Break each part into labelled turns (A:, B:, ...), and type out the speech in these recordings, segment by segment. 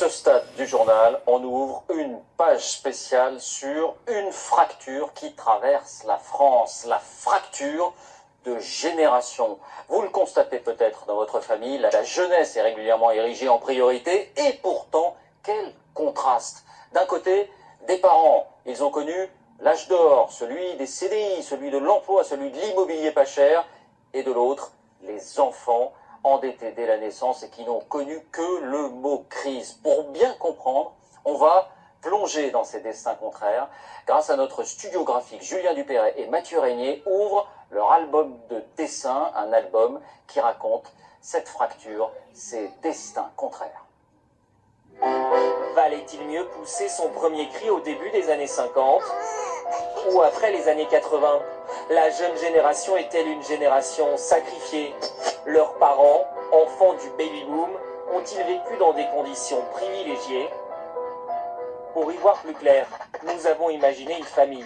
A: ce stade du journal, on ouvre une page spéciale sur une fracture qui traverse la France, la fracture de génération. Vous le constatez peut-être dans votre famille, la jeunesse est régulièrement érigée en priorité, et pourtant, quel contraste. D'un côté, des parents, ils ont connu l'âge d'or, celui des CDI, celui de l'emploi, celui de l'immobilier pas cher, et de l'autre, les enfants endettés dès la naissance et qui n'ont connu que le mot crise. Pour bien comprendre, on va plonger dans ces destins contraires grâce à notre studio graphique. Julien Dupéret et Mathieu Régnier ouvrent leur album de dessin, un album qui raconte cette fracture, ces destins contraires.
B: Valait-il mieux pousser son premier cri au début des années 50 ou après les années 80? La jeune génération est-elle une génération sacrifiée? Leurs parents, enfants du baby-boom, ont-ils vécu dans des conditions privilégiées? Pour y voir plus clair, nous avons imaginé une famille.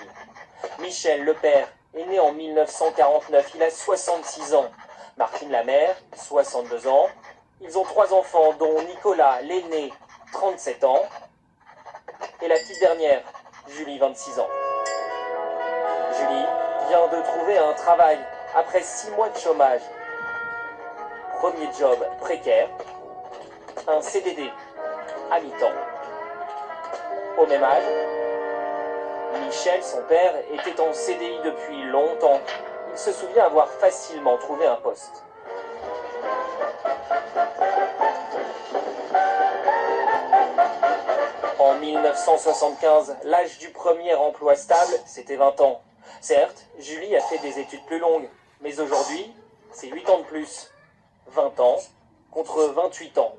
B: Michel, le père, est né en 1949, il a 66 ans. Martine, la mère, 62 ans. Ils ont 3 enfants, dont Nicolas, l'aîné, 37 ans. Et la petite dernière, Julie, 26 ans. Julie vient de trouver un travail après 6 mois de chômage. Premier job précaire, un CDD à mi-temps. Au même âge, Michel, son père, était en CDI depuis longtemps. Il se souvient avoir facilement trouvé un poste. En 1975, l'âge du premier emploi stable, c'était 20 ans. Certes, Julie a fait des études plus longues, mais aujourd'hui, c'est 8 ans de plus. 20 ans contre 28 ans.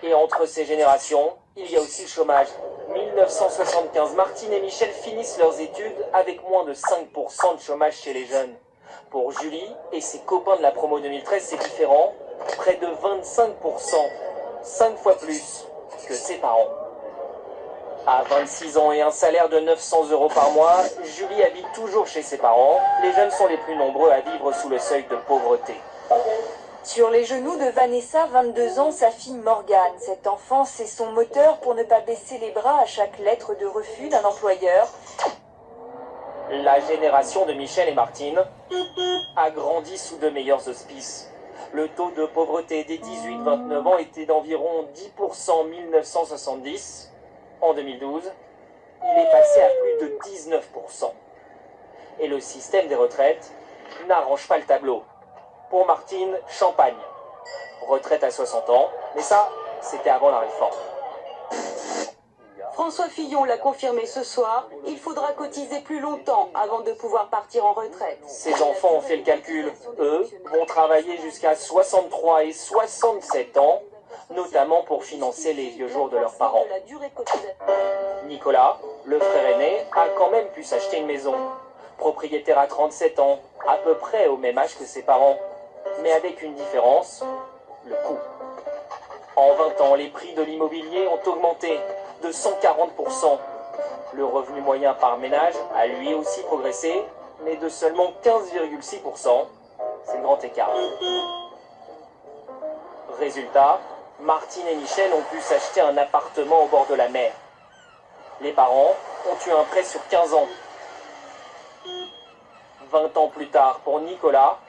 B: Et entre ces générations, il y a aussi le chômage. 1975, Martine et Michel finissent leurs études avec moins de 5% de chômage chez les jeunes. Pour Julie et ses copains de la promo 2013, c'est différent. Près de 25%, 5 fois plus que ses parents. À 26 ans et un salaire de 900 € par mois, Julie habite toujours chez ses parents. Les jeunes sont les plus nombreux à vivre sous le seuil de pauvreté.
C: Sur les genoux de Vanessa, 22 ans, sa fille Morgane. Cet enfant, c'est son moteur pour ne pas baisser les bras à chaque lettre de refus d'un employeur.
B: La génération de Michel et Martine a grandi sous de meilleurs auspices. Le taux de pauvreté des 18-29 ans était d'environ 10% en 1970. En 2012, il est passé à plus de 19%. Et le système des retraites n'arrange pas le tableau. Pour Martine, champagne. Retraite à 60 ans, mais ça, c'était avant la réforme.
C: François Fillon l'a confirmé ce soir, il faudra cotiser plus longtemps avant de pouvoir partir en retraite.
B: Ses enfants ont fait le calcul. Eux vont travailler jusqu'à 63 et 67 ans, notamment pour financer les vieux jours de leurs parents. Nicolas, le frère aîné, a quand même pu s'acheter une maison. Propriétaire à 37 ans, à peu près au même âge que ses parents. Mais avec une différence, le coût. En 20 ans, les prix de l'immobilier ont augmenté de 140%. Le revenu moyen par ménage a lui aussi progressé, mais de seulement 15,6%. C'est le grand écart. Résultat, Martine et Michel ont pu s'acheter un appartement au bord de la mer. Les parents ont eu un prêt sur 15 ans. 20 ans plus tard, pour Nicolas,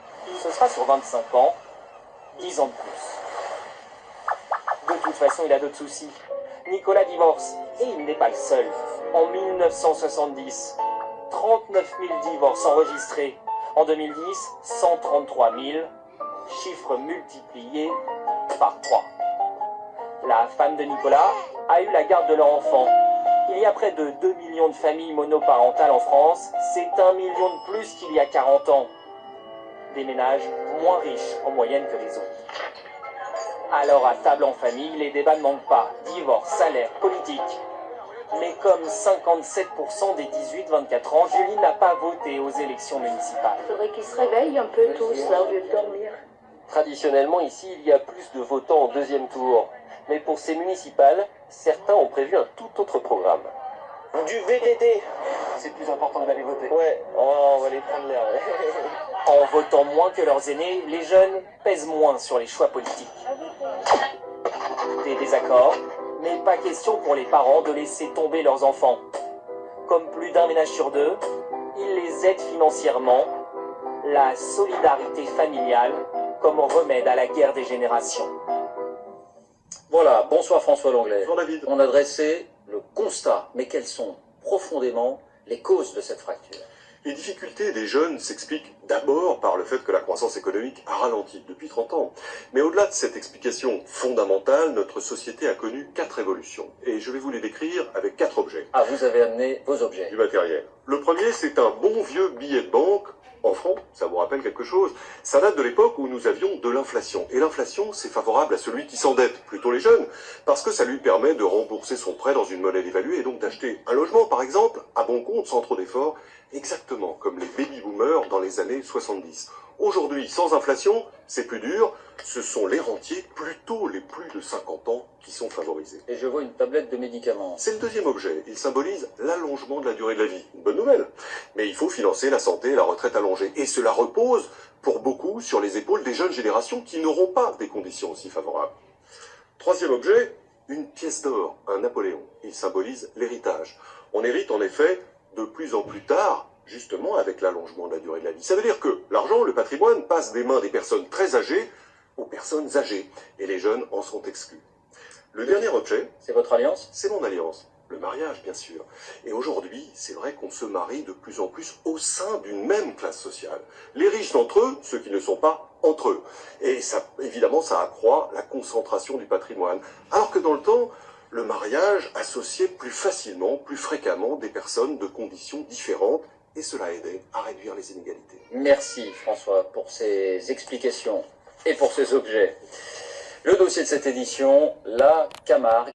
B: ce sera sur 25 ans, 10 ans de plus. De toute façon, il a d'autres soucis. Nicolas divorce, et il n'est pas le seul. En 1970, 39 000 divorces enregistrés. En 2010, 133 000, chiffre multiplié par 3. La femme de Nicolas a eu la garde de leur enfant. Il y a près de 2 millions de familles monoparentales en France. C'est 1 million de plus qu'il y a 40 ans. Des ménages moins riches en moyenne que les autres. Alors à table en famille, les débats ne manquent pas. Divorce, salaire, politique. Mais comme 57% des 18-24 ans, Julie n'a pas voté aux élections municipales.
D: Il faudrait qu'ils se réveillent un peu tous là au lieu de dormir.
E: Traditionnellement, ici, il y a plus de votants en deuxième tour. Mais pour ces municipales, certains ont prévu un tout autre programme.
B: Du VDD.
A: C'est plus important d'aller voter.
E: Ouais, on va les prendre l'air.
B: En votant moins que leurs aînés, les jeunes pèsent moins sur les choix politiques. Des désaccords, Mais pas question pour les parents de laisser tomber leurs enfants. Comme plus d'un ménage sur deux, ils les aident financièrement. La solidarité familiale comme remède à la guerre des générations.
A: Voilà, bonsoir François Langlais.
F: Bonjour David.
A: On a dressé le constat, mais quelles sont profondément les causes de cette fracture?
F: Les difficultés des jeunes s'expliquent d'abord par le fait que la croissance économique a ralenti depuis 30 ans. Mais au-delà de cette explication fondamentale, notre société a connu 4 évolutions. Et je vais vous les décrire avec 4 objets.
A: Ah, vous avez amené vos objets.
F: Du matériel. Le premier, c'est un bon vieux billet de banque en francs, ça vous rappelle quelque chose? Ça date de l'époque où nous avions de l'inflation. Et l'inflation, c'est favorable à celui qui s'endette, plutôt les jeunes, parce que ça lui permet de rembourser son prêt dans une monnaie dévaluée et donc d'acheter un logement, par exemple, à bon compte, sans trop d'efforts, exactement comme les baby-boomers dans les années 70. Aujourd'hui, sans inflation, c'est plus dur. Ce sont les rentiers, plutôt les plus de 50 ans, qui sont favorisés.
A: Et je vois une tablette de médicaments.
F: C'est le deuxième objet. Il symbolise l'allongement de la durée de la vie. Une bonne nouvelle. Mais il faut financer la santé et la retraite allongée. Et cela repose, pour beaucoup, sur les épaules des jeunes générations qui n'auront pas des conditions aussi favorables. Troisième objet, une pièce d'or, un Napoléon. Il symbolise l'héritage. On hérite en effet de plus en plus tard, justement avec l'allongement de la durée de la vie. Ça veut dire que l'argent, le patrimoine, passe des mains des personnes très âgées aux personnes âgées. Et les jeunes en sont exclus. Le dernier objet,
A: C'est votre alliance?
F: c'est mon alliance. Le mariage, bien sûr. Et aujourd'hui, c'est vrai qu'on se marie de plus en plus au sein d'une même classe sociale. Les riches d'entre eux, ceux qui ne sont pas entre eux. Et ça, évidemment, ça accroît la concentration du patrimoine. Alors que dans le temps, le mariage associait plus facilement, plus fréquemment des personnes de conditions différentes. Et cela aidait à réduire les inégalités.
A: Merci François pour ces explications et pour ces objets. Le dossier de cette édition, la Camargue.